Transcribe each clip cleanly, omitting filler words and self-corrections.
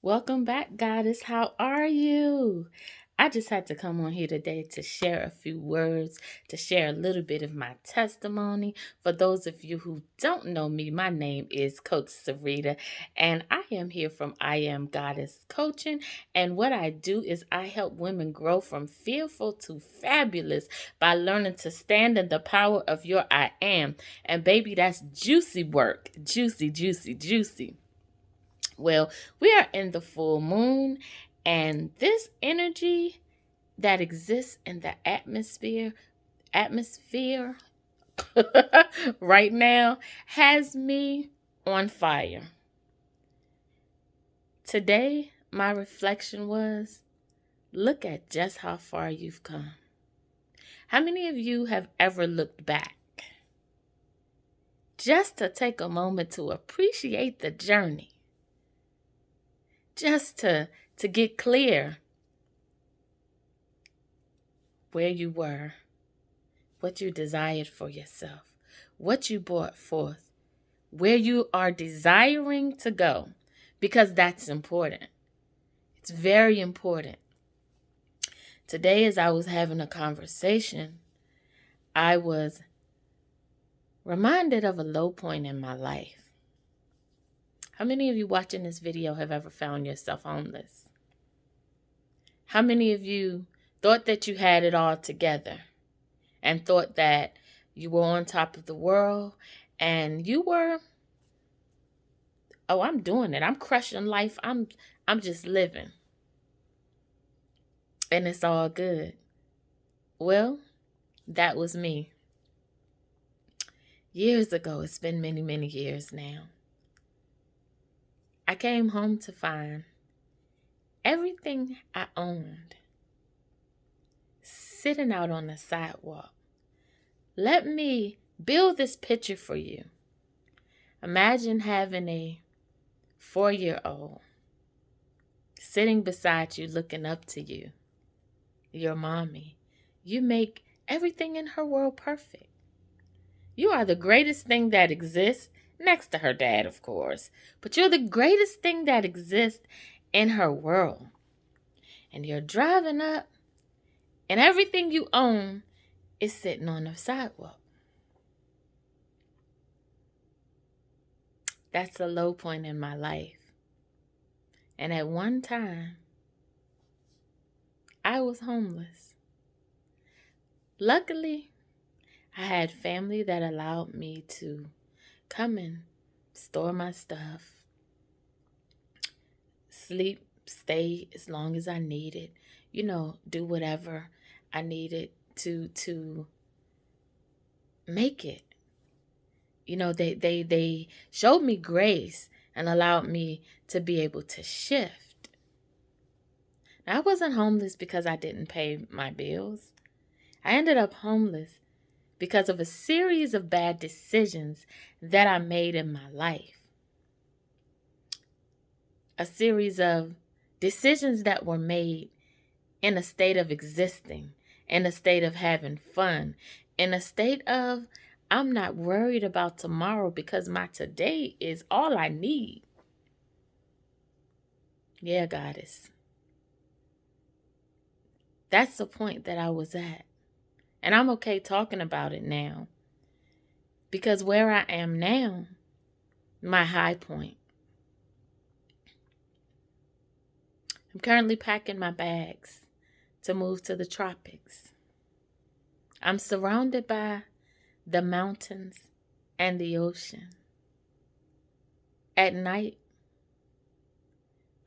Welcome back, Goddess. How are you? I just had to come on here today to share a few words, to share a little bit of my testimony. For those of you who don't know me, my name is Coach Serrita, and I am here from I Am Goddess Coaching. And what I do is I help women grow from fearful to fabulous by learning to stand in the power of your I am. And baby, that's juicy work. Juicy, juicy, juicy. Well, we are in the full moon, and this energy that exists in the atmosphere right now has me on fire. Today, my reflection was look at just how far you've come. How many of you have ever looked back just to take a moment to appreciate the journey? Just to get clear where you were, what you desired for yourself, what you brought forth, where you are desiring to go, because that's important. It's very important. Today, as I was having a conversation, I was reminded of a low point in my life. How many of you watching this video have ever found yourself homeless? How many of you thought that you had it all together and thought that you were on top of the world and you were, oh, I'm doing it. I'm crushing life. I'm just living. And it's all good. Well, that was me. Years ago, it's been many, many years now. I came home to find everything I owned sitting out on the sidewalk. Let me build this picture for you. Imagine having a 4-year-old sitting beside you, looking up to you, your mommy. You make everything in her world perfect. You are the greatest thing that exists, next to her dad, of course. But you're the greatest thing that exists in her world. And you're driving up, and everything you own is sitting on the sidewalk. That's a low point in my life. And at one time, I was homeless. Luckily, I had family that allowed me to come and store my stuff, sleep, stay as long as I needed, do whatever I needed to make it. They showed me grace and allowed me to be able to shift. Now, I wasn't homeless because I didn't pay my bills. I ended up homeless because of a series of bad decisions that I made in my life. A series of decisions that were made in a state of existing, in a state of having fun, in a state of I'm not worried about tomorrow because my today is all I need. Yeah, Goddess. That's the point that I was at. And I'm okay talking about it now. Because where I am now, my high point. I'm currently packing my bags to move to the tropics. I'm surrounded by the mountains and the ocean. At night,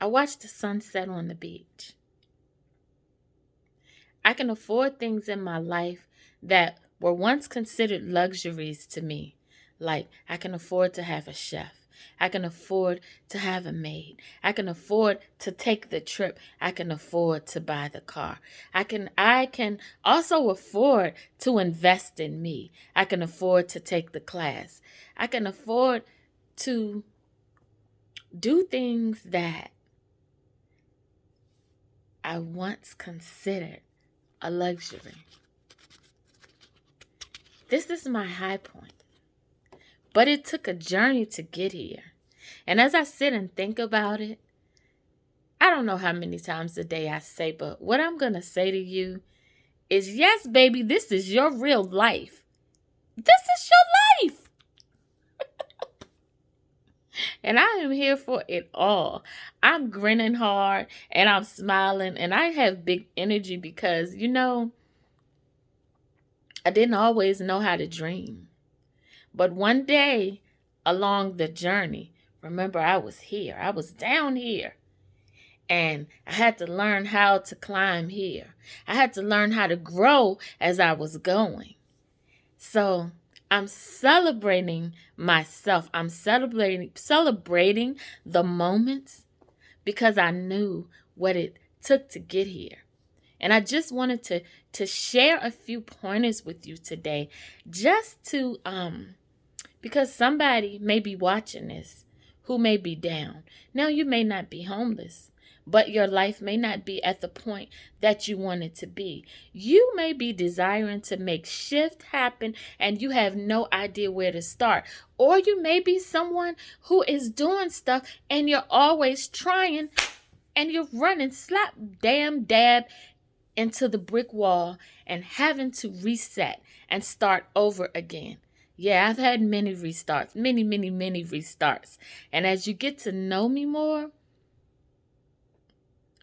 I watch the sunset on the beach. I can afford things in my life that were once considered luxuries to me. Like, I can afford to have a chef. I can afford to have a maid. I can afford to take the trip. I can afford to buy the car. I can also afford to invest in me. I can afford to take the class. I can afford to do things that I once considered a luxury. This is my high point. But it took a journey to get here. And as I sit and think about it, don't know how many times a day I say, but what I'm going to say to you is, yes, baby, this is your real life. This is your life. And I am here for it all. I'm grinning hard and I'm smiling and I have big energy because, I didn't always know how to dream. But one day along the journey, remember, I was here. I was down here. And I had to learn how to climb here. I had to learn how to grow as I was going. So I'm celebrating myself. I'm celebrating the moments because I knew what it took to get here. And I just wanted to share a few pointers with you today, just to because somebody may be watching this who may be down. Now, you may not be homeless, but your life may not be at the point that you want it to be. You may be desiring to make shift happen and you have no idea where to start. Or you may be someone who is doing stuff and you're always trying and you're running slap damn dab into the brick wall and having to reset and start over again. Yeah, I've had many restarts, many restarts. And as you get to know me more,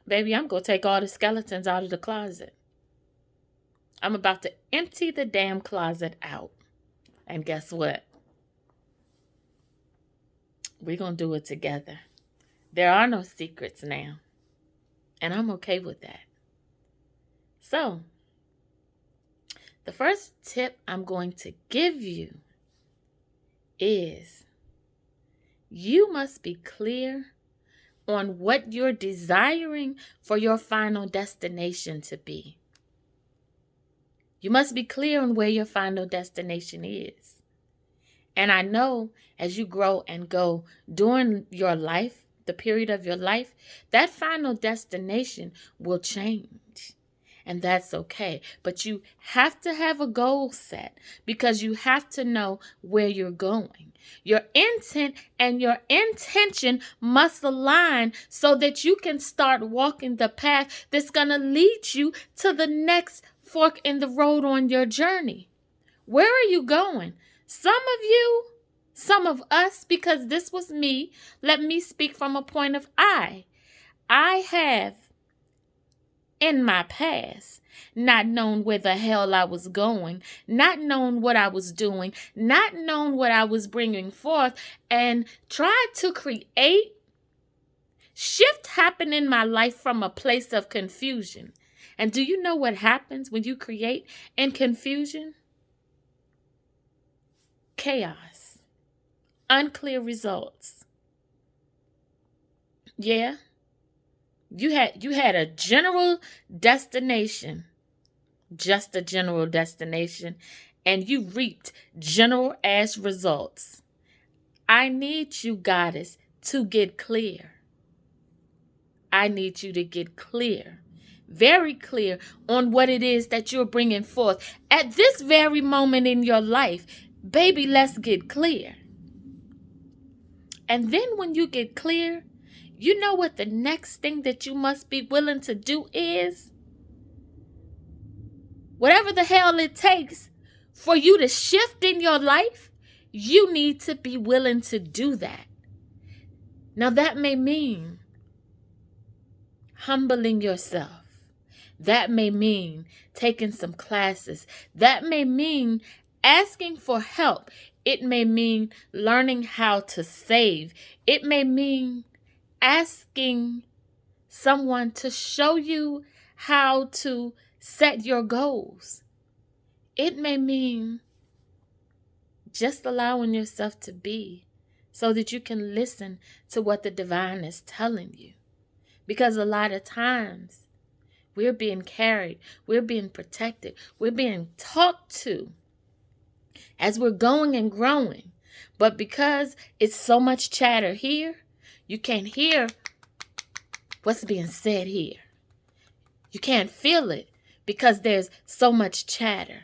baby, I'm going to take all the skeletons out of the closet. I'm about to empty the damn closet out. And guess what? We're going to do it together. There are no secrets now. And I'm okay with that. So, the first tip I'm going to give you is you must be clear on what you're desiring for your final destination to be. You must be clear on where your final destination is. And I know as you grow and go during your life, the period of your life, that final destination will change. And that's okay. But you have to have a goal set because you have to know where you're going. Your intent and your intention must align so that you can start walking the path that's going to lead you to the next fork in the road on your journey. Where are you going? Some of you, some of us, because this was me, let me speak from a point of I have in my past not known where the hell I was going, not known what I was doing, not known what I was bringing forth, and tried to create shift happen in my life from a place of confusion. And do you know what happens when you create in confusion? Chaos, unclear results. Yeah. You had a general destination, just a general destination, and you reaped general ass results. I need you, goddess, to get clear. I need you to get clear, very clear on what it is that you're bringing forth. At this very moment in your life, baby, let's get clear. And then when you get clear, you know what the next thing that you must be willing to do is? Whatever the hell it takes for you to shift in your life, you need to be willing to do that. Now that may mean humbling yourself. That may mean taking some classes. That may mean asking for help. It may mean learning how to save. It may mean asking someone to show you how to set your goals. It may mean just allowing yourself to be so that you can listen to what the divine is telling you. Because a lot of times we're being carried, we're being protected, we're being talked to as we're going and growing. But because it's so much chatter here, you can't hear what's being said here. You can't feel it because there's so much chatter.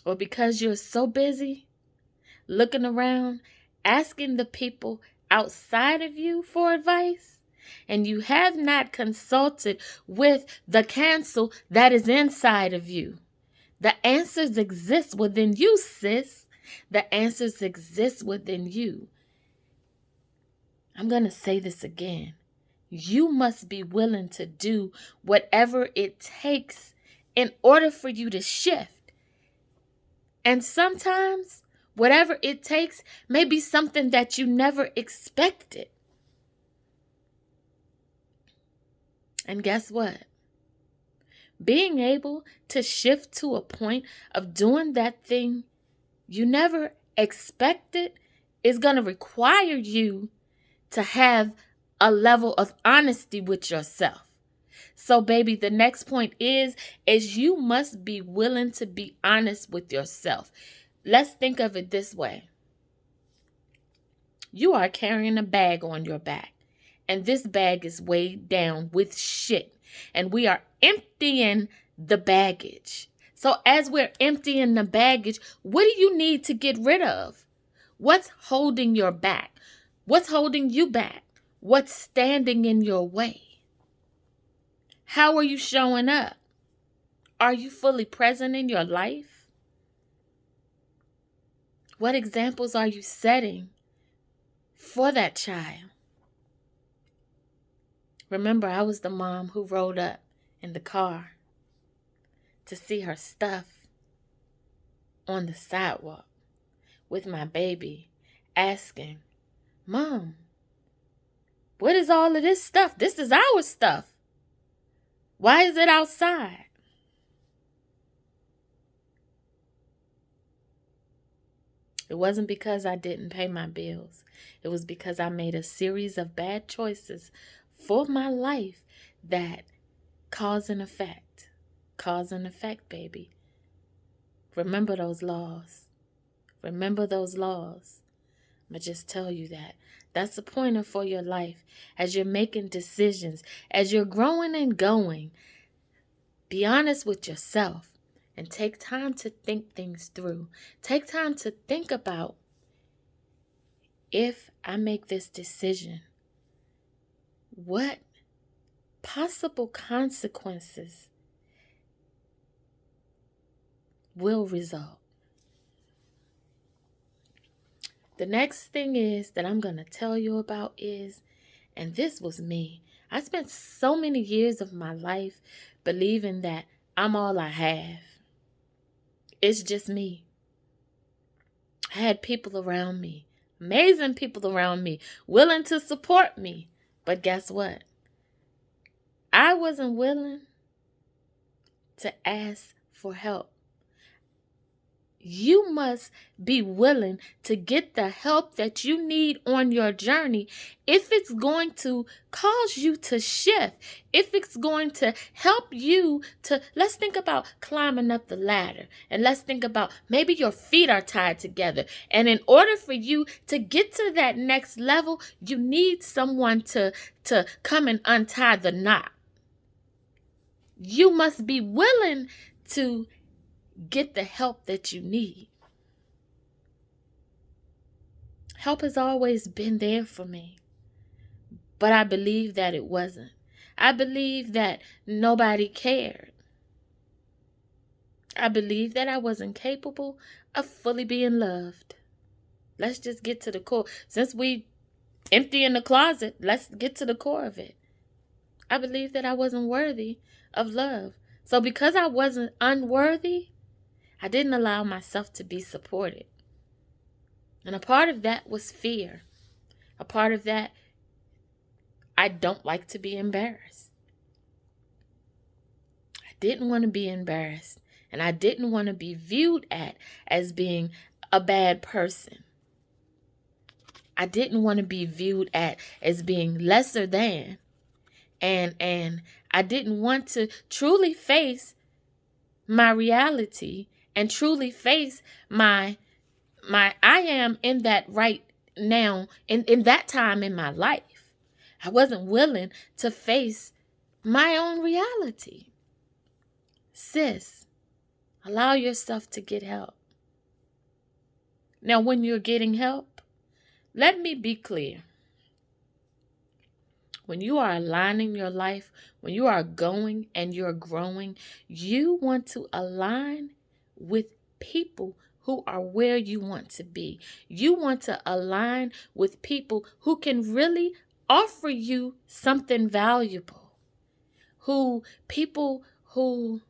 Or because you're so busy looking around, asking the people outside of you for advice, and you have not consulted with the counsel that is inside of you, the answers exist within you, sis. The answers exist within you. I'm going to say this again. You must be willing to do whatever it takes in order for you to shift. And sometimes, whatever it takes may be something that you never expected. And guess what? Being able to shift to a point of doing that thing you never expected is going to require you to have a level of honesty with yourself. So, baby, the next point is you must be willing to be honest with yourself. Let's think of it this way. You are carrying a bag on your back, and this bag is weighed down with shit, and we are emptying the baggage. So as we're emptying the baggage, what do you need to get rid of? What's holding your back? What's holding you back? What's standing in your way? How are you showing up? Are you fully present in your life? What examples are you setting for that child? Remember, I was the mom who rode up in the car to see her stuff on the sidewalk with my baby asking, Mom, what is all of this stuff? This is our stuff. Why is it outside? It wasn't because I didn't pay my bills. It was because I made a series of bad choices for my life that cause and effect. Cause and effect, baby. Remember those laws. Remember those laws. I'm going to just tell you that. That's the pointer for your life. As you're making decisions, as you're growing and going, be honest with yourself and take time to think things through. Take time to think about, if I make this decision, what possible consequences will result. The next thing is that I'm going to tell you about is, and this was me, I spent so many years of my life believing that I'm all I have. It's just me. I had people around me, amazing people around me, willing to support me. But guess what? I wasn't willing to ask for help. You must be willing to get the help that you need on your journey if it's going to cause you to shift, if it's going to help you to, let's think about climbing up the ladder, and let's think about maybe your feet are tied together. And in order for you to get to that next level, you need someone to come and untie the knot. You must be willing to get the help that you need. Help has always been there for me, but I believe that it wasn't. I believe that nobody cared. I believe that I wasn't capable of fully being loved. Let's just get to the core. Since we empty in the closet, let's get to the core of it. I believe that I wasn't worthy of love. So because I wasn't unworthy, I didn't allow myself to be supported. And a part of that was fear. A part of that, I don't like to be embarrassed. I didn't want to be embarrassed. And I didn't want to be viewed as being a bad person. I didn't want to be viewed as being lesser than. And I didn't want to truly face my reality and truly face my I am in that right now, in that time in my life. I wasn't willing to face my own reality. Sis, allow yourself to get help. Now, when you're getting help, let me be clear. When you are aligning your life, when you are going and you're growing, you want to align with people who are where you want to be. You want to align with people who can really offer you something valuable. People who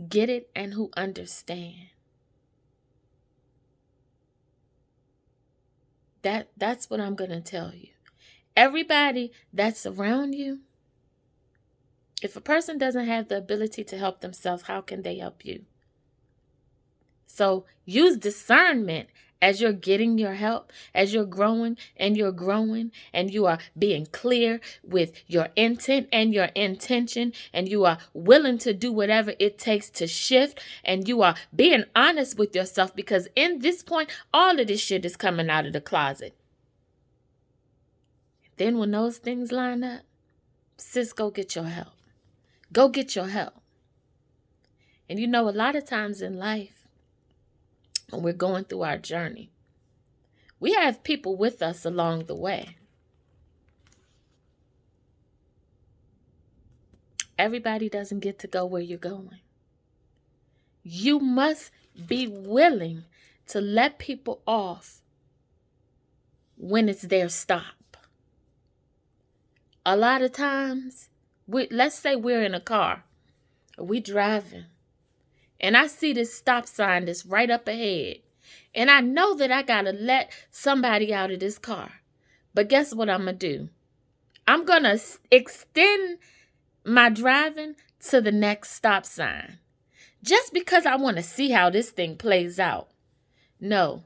get it and who understand. That's what I'm going to tell you. Everybody that's around you, if a person doesn't have the ability to help themselves, how can they help you? So use discernment as you're getting your help, as you're growing and you are being clear with your intent and your intention, and you are willing to do whatever it takes to shift, and you are being honest with yourself, because in this point, all of this shit is coming out of the closet. Then when those things line up, sis, go get your help. Go get your help. And you know, a lot of times in life, when we're going through our journey, we have people with us along the way. Everybody doesn't get to go where you're going. You must be willing to let people off when it's their stop. A lot of times, let's say we're in a car, or we driving, and I see this stop sign that's right up ahead, and I know that I got to let somebody out of this car. But guess what I'm going to do? I'm going to extend my driving to the next stop sign, just because I want to see how this thing plays out. No.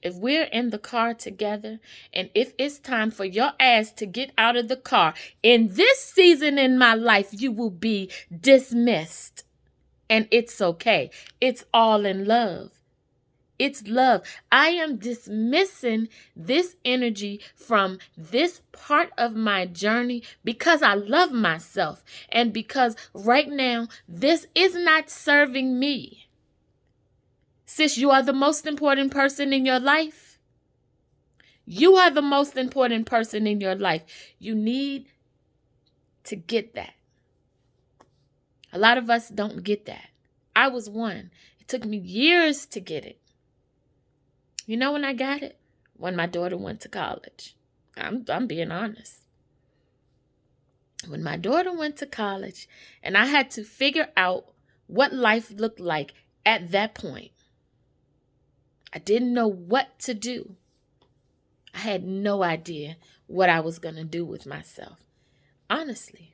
If we're in the car together, and if it's time for your ass to get out of the car, in this season in my life, you will be dismissed. And it's okay. It's all in love. It's love. I am dismissing this energy from this part of my journey because I love myself, and because right now, this is not serving me. Sis, you are the most important person in your life. You are the most important person in your life. You need to get that. A lot of us don't get that. I was one. It took me years to get it. You know when I got it? When my daughter went to college. I'm being honest. When my daughter went to college, and I had to figure out what life looked like at that point. I didn't know what to do. I had no idea what I was going to do with myself. Honestly.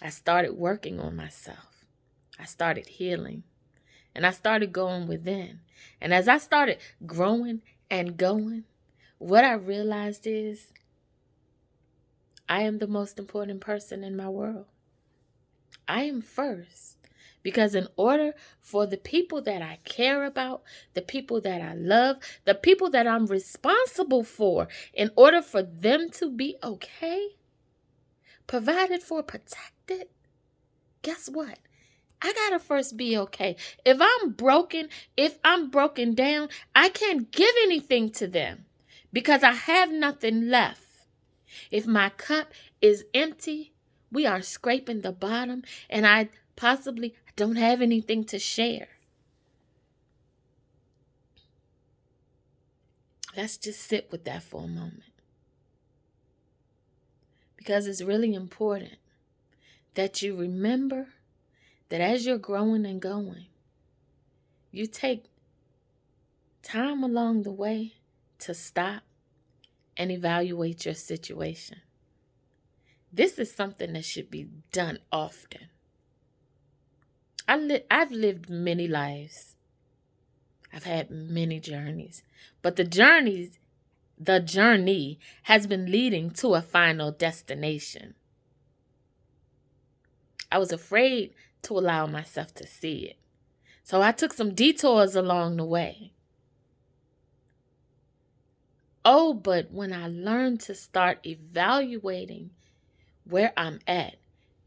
I started working on myself. I started healing. And I started going within. And as I started growing and going, what I realized is I am the most important person in my world. I am first. Because in order for the people that I care about, the people that I love, the people that I'm responsible for, in order for them to be okay, provided for, protected, guess what? I gotta first be okay. If I'm broken down, I can't give anything to them because I have nothing left. If my cup is empty, we are scraping the bottom, and I possibly don't have anything to share. Let's just sit with that for a moment. Because it's really important that you remember that as you're growing and going, you take time along the way to stop and evaluate your situation. This is something that should be done often. I've lived many lives. I've had many journeys. But the journey has been leading to a final destination. I was afraid to allow myself to see it. So I took some detours along the way. Oh, but when I learned to start evaluating where I'm at,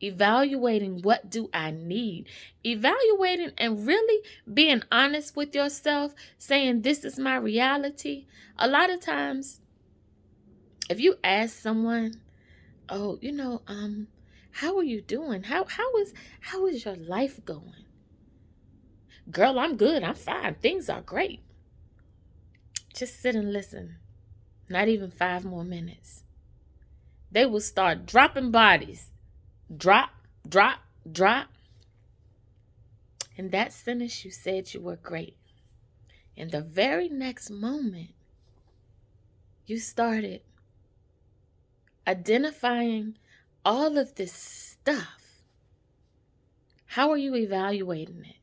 Evaluating what do I need. Evaluating and really being honest with yourself, saying this is my reality. A lot of times, if you ask someone, oh, how are you doing? How is your life going? Girl, I'm good. I'm fine. Things are great. Just sit and listen. Not even 5 more minutes. They will start dropping bodies. Drop, drop, drop. In that sentence, you said you were great. In the very next moment, you started identifying all of this stuff. How are you evaluating it?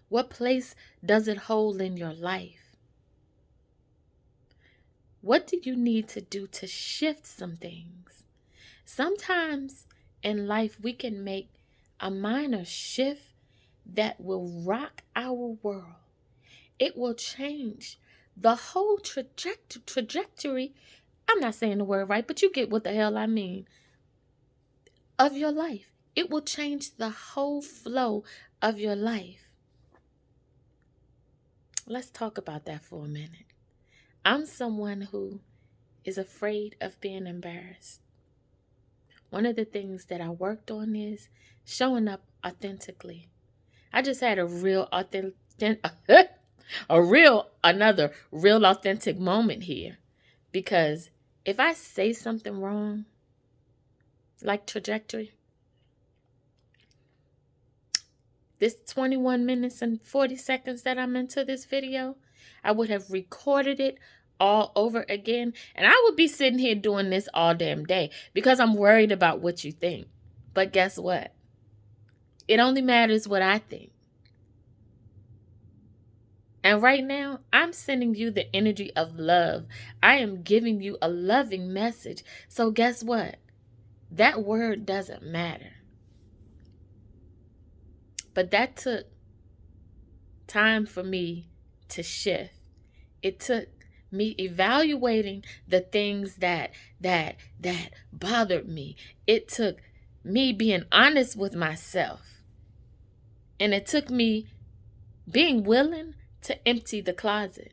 What place does it hold in your life? What do you need to do to shift some things? Sometimes in life, we can make a minor shift that will rock our world. It will change the whole trajectory. I'm not saying the word right, but you get what the hell I mean. Of your life. It will change the whole flow of your life. Let's talk about that for a minute. I'm someone who is afraid of being embarrassed. One of the things that I worked on is showing up authentically. I just had another real authentic moment here. Because if I say something wrong, like trajectory, this 21 minutes and 40 seconds that I'm into this video, I would have recorded it all over again. And I would be sitting here doing this all damn day because I'm worried about what you think. But guess what? It only matters what I think. And right now, I'm sending you the energy of love. I am giving you a loving message. So guess what? That word doesn't matter. But that took time for me to shift. It took me evaluating the things that bothered me. It took me being honest with myself. And it took me being willing to empty the closet.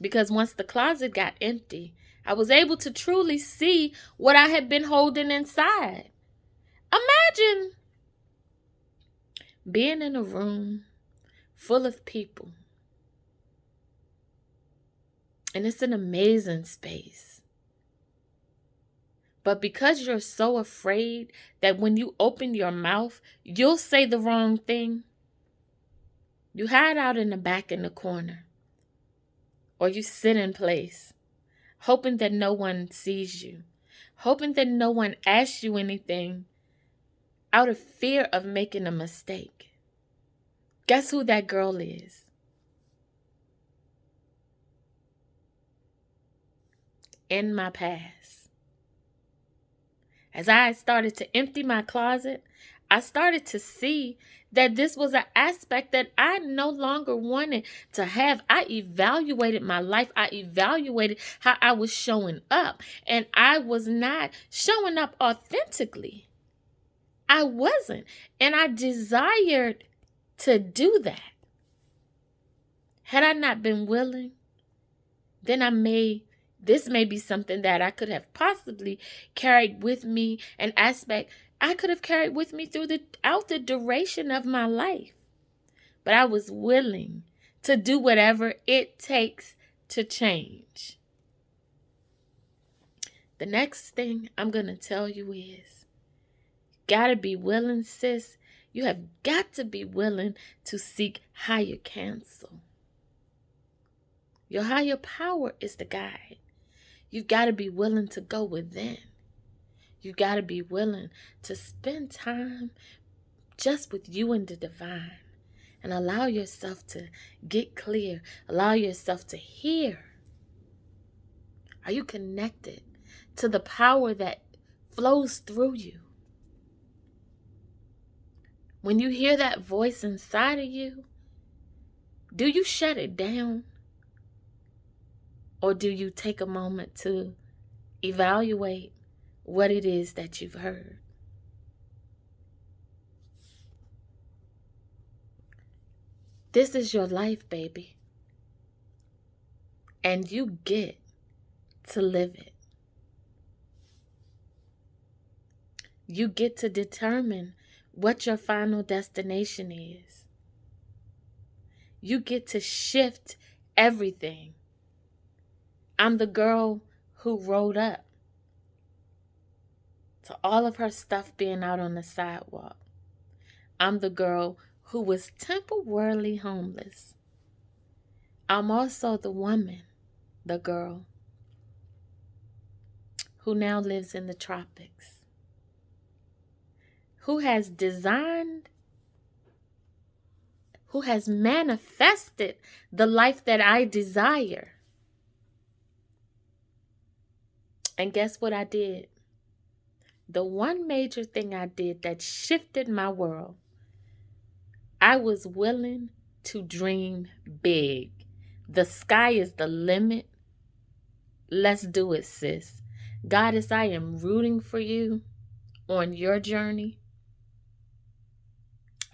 Because once the closet got empty, I was able to truly see what I had been holding inside. Imagine being in a room full of people. And it's an amazing space. But because you're so afraid that when you open your mouth, you'll say the wrong thing, you hide out in the back in the corner. Or you sit in place, hoping that no one sees you, hoping that no one asks you anything out of fear of making a mistake. Guess who that girl is? In my past. As I started to empty my closet, I started to see that this was an aspect that I no longer wanted to have. I evaluated my life. I evaluated how I was showing up. And I was not showing up authentically. I wasn't. And I desired to do that. Had I not been willing, then this may be something that I could have possibly carried with me, an aspect I could have carried with me throughout the duration of my life. But I was willing to do whatever it takes to change. The next thing I'm going to tell you is, gotta be willing, sis. You have got to be willing to seek higher counsel. Your higher power is the guide. You've got to be willing to go within. You got to be willing to spend time just with you and the divine and allow yourself to get clear. Allow yourself to hear. Are you connected to the power that flows through you? When you hear that voice inside of you, do you shut it down? Or do you take a moment to evaluate what it is that you've heard. This is your life, baby. And you get to live it. You get to determine what your final destination is. You get to shift everything. I'm the girl who rode up to all of her stuff being out on the sidewalk. I'm the girl who was temporarily homeless. I'm also the woman, the girl, who now lives in the tropics, who has designed, who has manifested the life that I desire. And guess what I did? The one major thing I did that shifted my world, I was willing to dream big. The sky is the limit. Let's do it, sis. Goddess, I am rooting for you on your journey.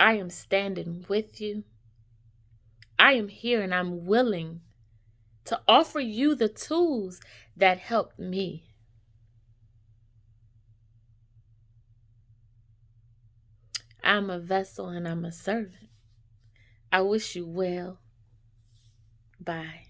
I am standing with you. I am here and I'm willing to offer you the tools that helped me. I'm a vessel and I'm a servant. I wish you well. Bye.